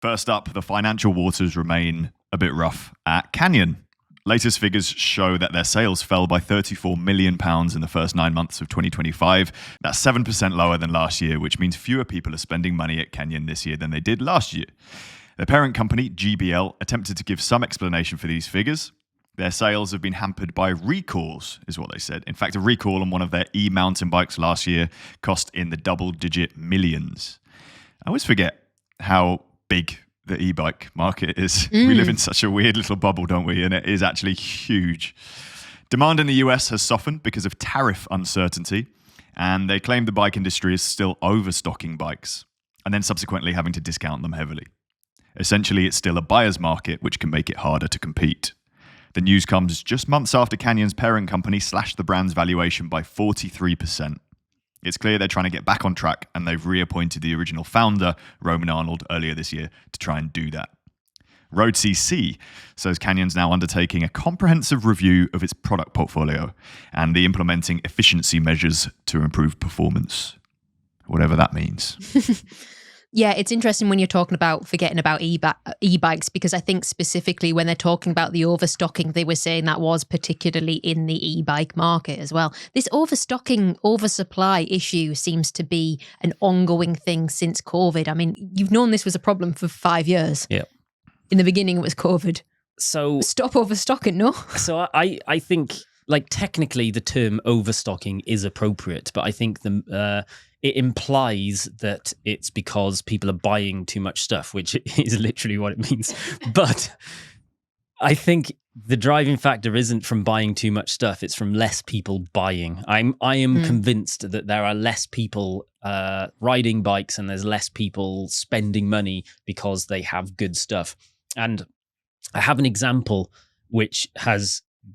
First up, the financial waters remain a bit rough at Canyon. Latest figures show that their sales fell by £34 million in the first 9 months of 2025. That's 7% lower than last year, which means fewer people are spending money at Canyon this year than they did last year. Their parent company, GBL, attempted to give some explanation for these figures. Their sales have been hampered by recalls, is what they said. In fact, a recall on one of their e-mountain bikes last year cost in the double-digit millions. I always forget how big the e-bike market is. We live in such a weird little bubble, don't we? And it is actually huge. Demand in the US has softened because of tariff uncertainty, and they claim the bike industry is still overstocking bikes and then subsequently having to discount them heavily. Essentially, it's still a buyer's market, which can make it harder to compete. The news comes just months after Canyon's parent company slashed the brand's valuation by 43%. It's clear they're trying to get back on track, and they've reappointed the original founder, Roman Arnold, earlier this year to try and do that. Road CC says Canyon's now undertaking a comprehensive review of its product portfolio and the implementing efficiency measures to improve performance, whatever that means. Yeah, it's interesting when you're talking about forgetting about e-bikes, because I think specifically when they're talking about the overstocking, they were saying that was particularly in the e-bike market as well. This overstocking, oversupply issue seems to be an ongoing thing since COVID. I mean, you've known this was a problem for 5 years. Yeah. In the beginning, it was COVID. So stop overstocking, no? So I think, like, technically the term overstocking is appropriate, but I think it implies that it's because people are buying too much stuff, which is literally what it means. But I think the driving factor isn't from buying too much stuff, it's from less people buying. I am convinced that there are less people riding bikes and there's less people spending money because they have good stuff. And I have an example which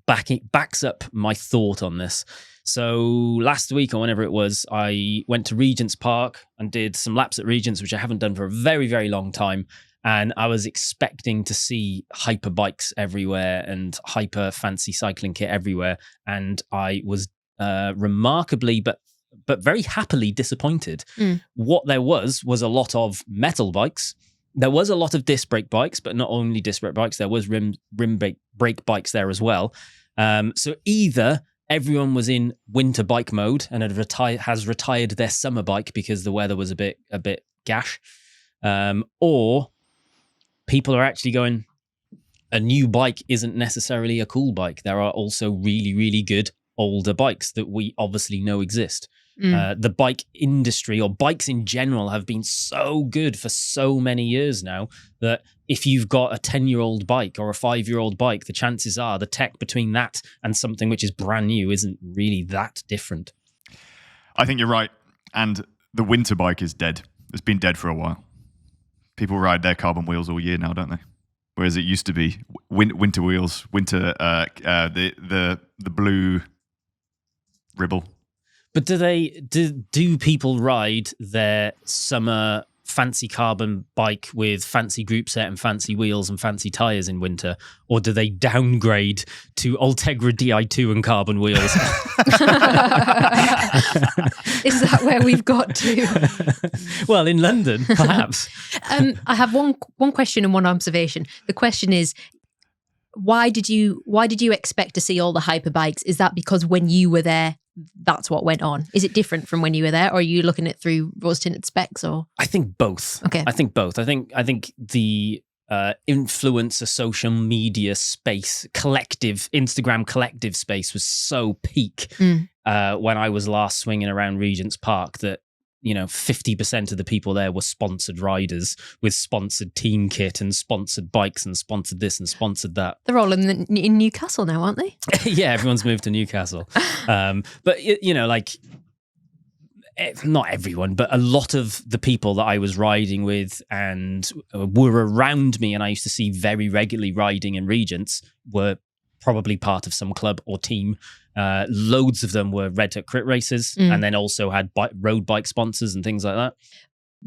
backs up my thought on this. So last week or whenever it was, I went to Regent's Park and did some laps at Regent's, which I haven't done for a very, very long time. And I was expecting to see hyper bikes everywhere and hyper fancy cycling kit everywhere. And I was remarkably, but very happily disappointed. What there was a lot of metal bikes. There was a lot of disc brake bikes, but not only disc brake bikes, there was rim brake bikes there as well. So either everyone was in winter bike mode and has retired their summer bike because the weather was a bit gash, or people are actually going, a new bike isn't necessarily a cool bike. There are also really, really good older bikes that we obviously know exist. The bike industry, or bikes in general, have been so good for so many years now that if you've got a 10-year-old bike or a 5-year-old bike, the chances are the tech between that and something which is brand new isn't really that different. I think you're right. And the winter bike is dead. It's been dead for a while. People ride their carbon wheels all year now, don't they? Whereas it used to be winter wheels, the blue Ribble. But do people ride their summer fancy carbon bike with fancy group set and fancy wheels and fancy tyres in winter? Or do they downgrade to Ultegra Di2 and carbon wheels? Is that where we've got to? Well, in London, perhaps. I have one question and one observation. The question is, why did you expect to see all the hyper bikes? Is that because when you were there, that's what went on? Is it different from when you were there, or are you looking at it through rose-tinted specs? Or I think both. Okay, I think both. I think the influencer social media space, Instagram collective space was so peak when I was last swinging around Regent's Park that 50% of the people there were sponsored riders with sponsored team kit and sponsored bikes and sponsored this and sponsored that. They're all in Newcastle now, aren't they? Yeah, everyone's moved to Newcastle. But, not everyone, but a lot of the people that I was riding with and were around me and I used to see very regularly riding in Regents were probably part of some club or team. Loads of them were Red Hook Crit races and then also had road bike sponsors and things like that.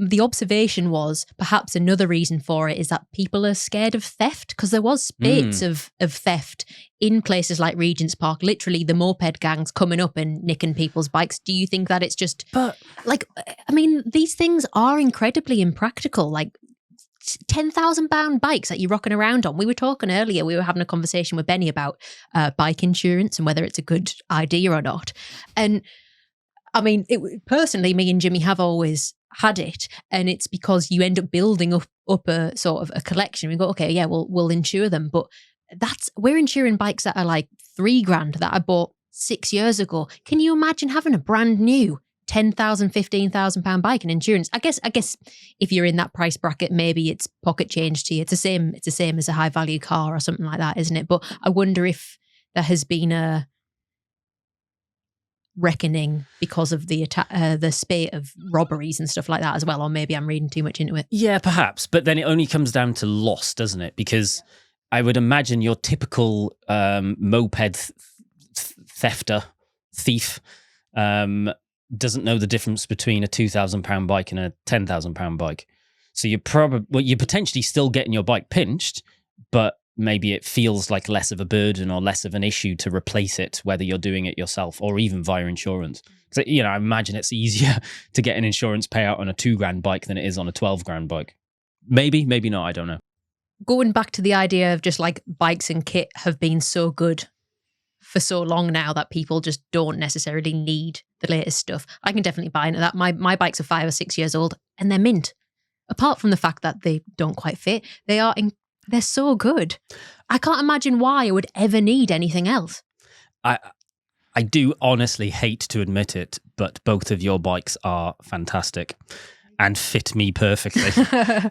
The observation was perhaps another reason for it is that people are scared of theft, because there was spate of theft in places like Regent's Park, literally the moped gangs coming up and nicking people's bikes. Do you think that it's just these things are incredibly impractical? Like, £10,000 bikes that you're rocking around on. We were talking earlier, we were having a conversation with Benny about bike insurance and whether it's a good idea or not. And I mean, personally, me and Jimmy have always had it, and it's because you end up building up a sort of a collection. We go, okay, yeah, we'll insure them, but we're insuring bikes that are like $3,000 that I bought 6 years ago. Can you imagine having a brand new £10,000, £15,000 bike and insurance? I guess if you're in that price bracket, maybe it's pocket change to you. It's the same as a high value car or something like that, isn't it? But I wonder if there has been a reckoning because of the spate of robberies and stuff like that as well, or maybe I'm reading too much into it. Yeah, perhaps, but then it only comes down to loss, doesn't it? Because I would imagine your typical moped thief doesn't know the difference between a £2,000 bike and a £10,000 bike. So you're potentially still getting your bike pinched, but maybe it feels like less of a burden or less of an issue to replace it, whether you're doing it yourself or even via insurance. So, I imagine it's easier to get an insurance payout on a £2,000 bike than it is on a £12,000 bike. Maybe not. I don't know. Going back to the idea of just like bikes and kit have been so good for so long now that people just don't necessarily need the latest stuff. I can definitely buy into that. My bikes are 5 or 6 years old and they're mint. Apart from the fact that they don't quite fit, they're so good. I can't imagine why I would ever need anything else. I do honestly hate to admit it, but both of your bikes are fantastic and fit me perfectly.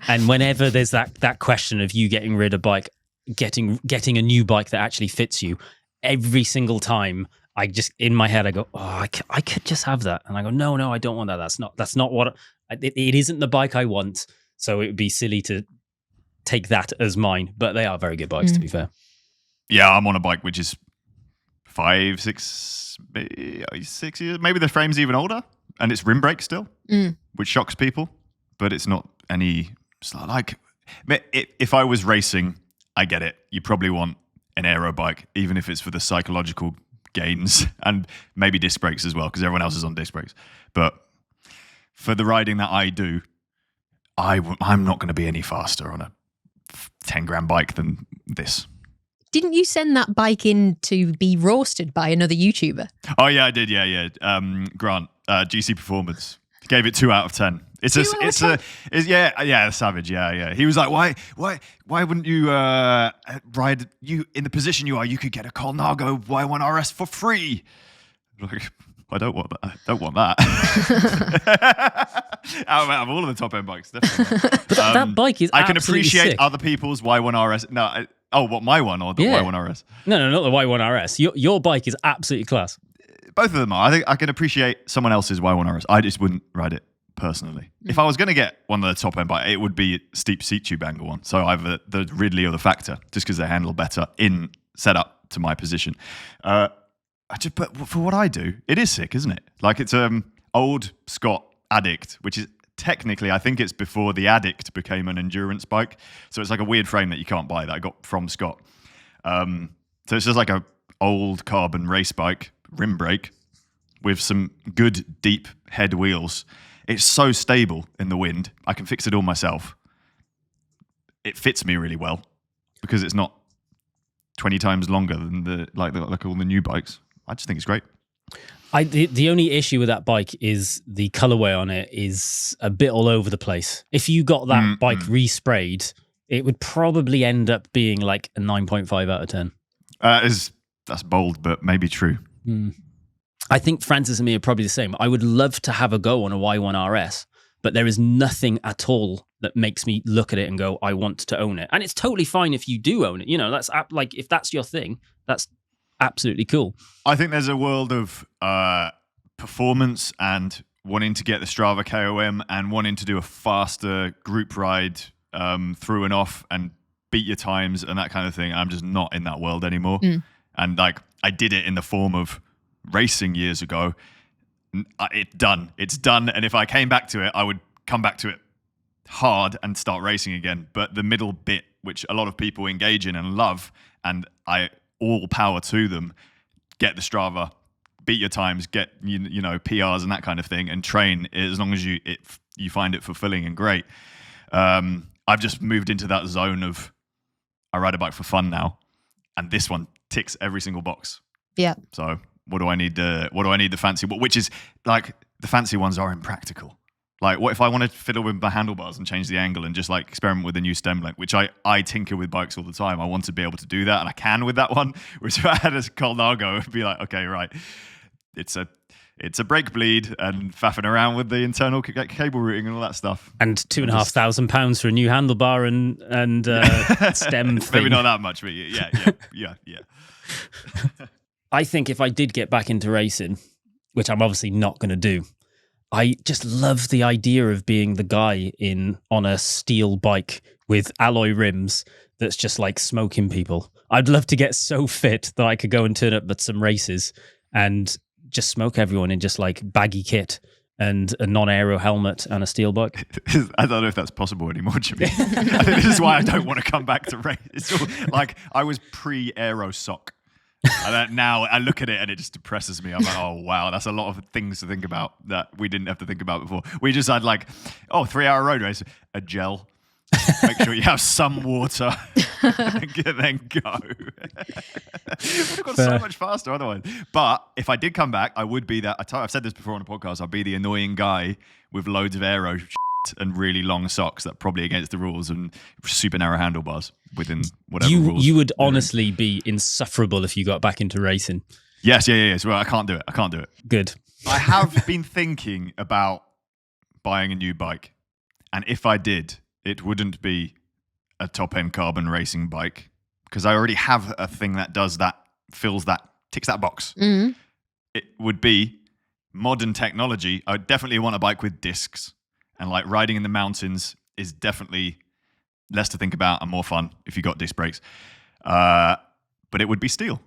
And whenever there's that question of you getting rid of bike, getting a new bike that actually fits you, every single time I just in my head I go, oh, I could just have that, and I go, no, I don't want that. That's not what it isn't the bike I want. So it would be silly to take that as mine, but they are very good bikes, to be fair. Yeah, I'm on a bike which is 5, 6 years. Maybe the frame's even older, and it's rim brake still, which shocks people. But it's not any. It's not like if I was racing, I get it. You probably want an aero bike, even if it's for the psychological gains and maybe disc brakes as well, because everyone else is on disc brakes. But for the riding that I do, I'm not going to be any faster on a 10 grand bike than this. Didn't you send that bike in to be roasted by another YouTuber? Oh yeah, I did. Yeah. Grant, GC Performance, gave it 2 out of 10. It's savage. Yeah. He was like, why wouldn't you ride you in the position you are? You could get a Colnago Y1 RS for free. Like, I don't want that. Out of all of the top end bikes, definitely. But that bike is. I can absolutely appreciate sick. other people's Y1 RS. No, what, my one or the Y1 RS? No, not the Y1 RS. Your bike is absolutely class. Both of them are. I think I can appreciate someone else's Y1 RS. I just wouldn't ride it personally. If I was going to get one of the top end bikes, it would be steep seat tube angle one. So either the Ridley or the Factor, just because they handle better in setup to my position. But for what I do, it is sick, isn't it? Like it's old Scott Addict, which is technically, I think it's before the Addict became an endurance bike. So it's like a weird frame that you can't buy that I got from Scott. So it's just like a old carbon race bike, rim brake, with some good deep head wheels. It's so stable in the wind. I can fix it all myself. It fits me really well because it's not 20 times longer than like all the new bikes. I just think it's great. The only issue with that bike is the colorway on it is a bit all over the place. If you got that bike resprayed, it would probably end up being like a 9.5 out of 10. That's bold, but maybe true. I think Francis and me are probably the same. I would love to have a go on a Y1 RS, but there is nothing at all that makes me look at it and go, I want to own it. And it's totally fine if you do own it. You know, that's like, if that's your thing, that's absolutely cool. I think there's a world of performance and wanting to get the Strava KOM and wanting to do a faster group ride through and off and beat your times and that kind of thing. I'm just not in that world anymore. And like, I did it in the form of racing years ago. It's done. And if I came back to it, I would come back to it hard and start racing again. But the middle bit, which a lot of people engage in and love, and all power to them, get the Strava, beat your times, get you know PRs and that kind of thing, and train as long as you find it fulfilling and great. I've just moved into that zone of I ride a bike for fun now, and this one ticks every single box. Yeah. So what do I need the fancy? Which is like the fancy ones are impractical. Like, what if I want to fiddle with my handlebars and change the angle and just like experiment with a new stem length, which I tinker with bikes all the time. I want to be able to do that, and I can with that one. Which if I had a Colnago, it'd be like, okay, right, it's a brake bleed and faffing around with the internal cable routing and all that stuff. And £2,500 for a new handlebar and stem thing. Maybe not that much, but yeah. I think if I did get back into racing, which I'm obviously not going to do, I just love the idea of being the guy on a steel bike with alloy rims that's just like smoking people. I'd love to get so fit that I could go and turn up at some races and just smoke everyone in just like baggy kit and a non-aero helmet and a steel bike. I don't know if that's possible anymore, Jimmy. I think this is why I don't want to come back to race. It's all, like I was pre-aero sock. And now I look at it and it just depresses me. I'm like, oh wow, that's a lot of things to think about that we didn't have to think about before. We just had like, 3-hour road race, a gel. Make sure you have some water, and then go. Would have gone so much faster otherwise. But if I did come back, I would be that. I've said this before on a podcast. I'd be the annoying guy with loads of aero and really long socks that probably against the rules and super narrow handlebars within whatever rules. You would honestly be insufferable if you got back into racing. Yes. Well, I can't do it. Good. I have been thinking about buying a new bike, and if I did, it wouldn't be a top-end carbon racing bike because I already have a thing that does that, ticks that box. Mm-hmm. It would be modern technology. I would definitely want a bike with discs, and like riding in the mountains is definitely less to think about and more fun if you got disc brakes. But it would be steel.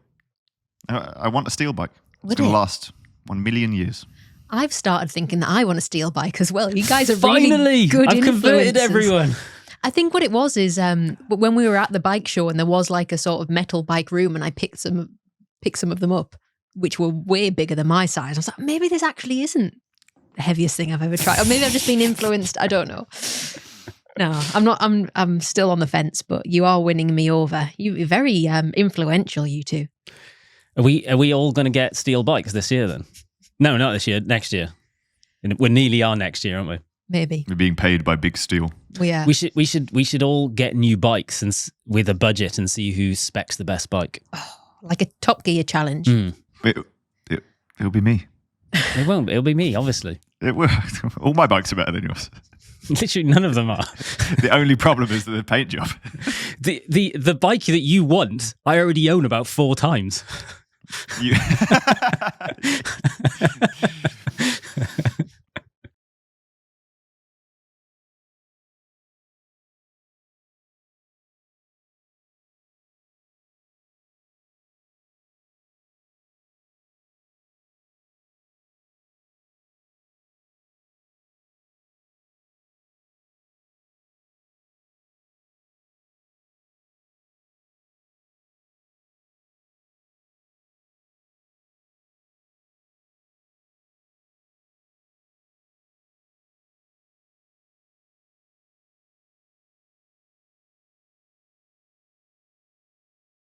I want a steel bike. It's going to last 1 million years. I've started thinking that I want a steel bike as well. You guys are Finally, really good I've converted influences. everyone. I think what it was is when we were at the bike show and there was like a sort of metal bike room and I picked some of them up, which were way bigger than my size. I was like, maybe this actually isn't the heaviest thing I've ever tried. Or maybe I've just been influenced. I don't know. No, I'm not. I'm still on the fence, but you are winning me over. You're very influential, you two. Are we all going to get steel bikes this year then? No, not this year. Next year. We nearly are next year, aren't we? Maybe. We're being paid by Big Steel. We are. We should all get new bikes and with a budget and see who specs the best bike. Oh, like a Top Gear challenge. It'll be me. It won't. It'll be me, obviously. It will. All my bikes are better than yours. Literally none of them are. The only problem is the paint job. The bike that you want, I already own about 4 times.